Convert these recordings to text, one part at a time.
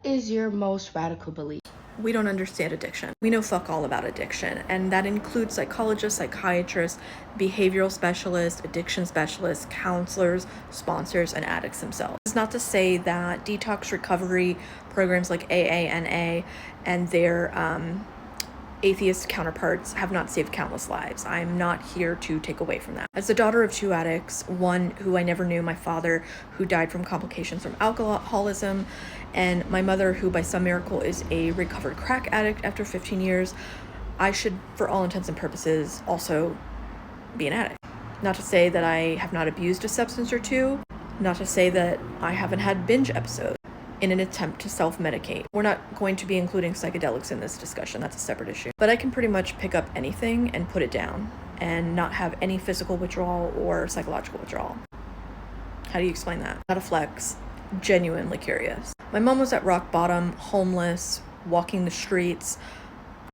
is your most radical belief? We don't understand addiction. We know fuck all about addiction, and that includes psychologists, psychiatrists, behavioral specialists, addiction specialists, counselors, sponsors, and addicts themselves. It's not to say that detox recovery programs like AA, and their atheist counterparts have not saved countless lives. I'm not here to take away from that. As the daughter of two addicts, one who I never knew, my father, who died from complications from alcoholism, and my mother, who by some miracle is a recovered crack addict after 15 years, I should, for all intents and purposes, also be an addict. Not to say that I have not abused a substance or two, not to say that I haven't had binge episodes in an attempt to self-medicate. We're not going to be including psychedelics in this discussion, that's a separate issue. But I can pretty much pick up anything and put it down and not have any physical withdrawal or psychological withdrawal. How do you explain that? Not a flex, genuinely curious. My mom was at rock bottom, homeless, walking the streets,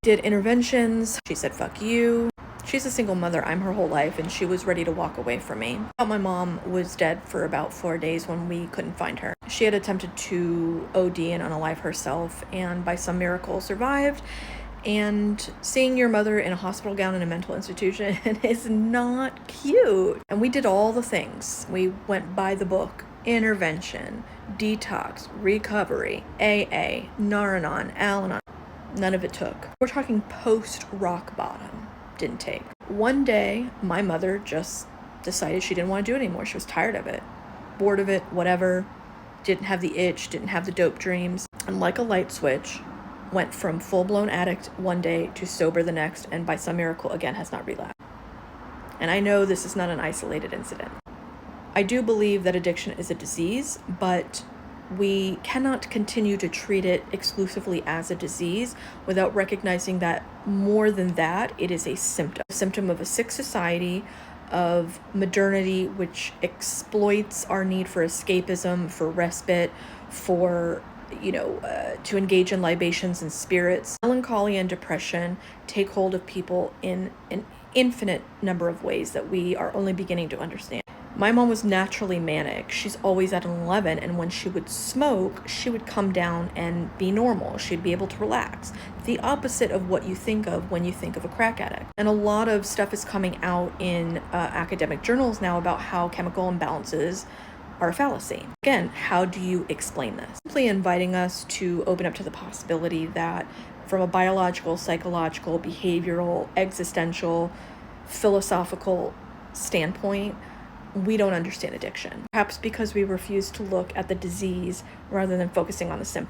did interventions. She said, fuck you. She's a single mother. I'm her whole life, and she was ready to walk away from me. My mom was dead for about 4 days when we couldn't find her. She had attempted to OD and unalive herself, and by some miracle survived. And seeing your mother in a hospital gown in a mental institution is not cute. And we did all the things. We went by the book. Intervention, detox, recovery, AA, Nar-Anon, Al-Anon. None of it took. We're talking post-rock bottom. Didn't take. One day, my mother just decided she didn't want to do it anymore. She was tired of it, bored of it, whatever. Didn't have the itch, didn't have the dope dreams. And like a light switch, went from full-blown addict one day to sober the next, and by some miracle, again, has not relapsed. And I know this is not an isolated incident. I do believe that addiction is a disease, but we cannot continue to treat it exclusively as a disease without recognizing that more than that, it is a symptom of a sick society, of modernity, which exploits our need for escapism, for respite, for, to engage in libations and spirits. Melancholy and depression take hold of people in an infinite number of ways that we are only beginning to understand. My mom was naturally manic. She's always at an 11, and when she would smoke, she would come down and be normal. She'd be able to relax. The opposite of what you think of when you think of a crack addict. And a lot of stuff is coming out in academic journals now about how chemical imbalances are a fallacy. Again, how do you explain this? Simply inviting us to open up to the possibility that from a biological, psychological, behavioral, existential, philosophical standpoint, we don't understand addiction. Perhaps because we refuse to look at the disease rather than focusing on the symptom.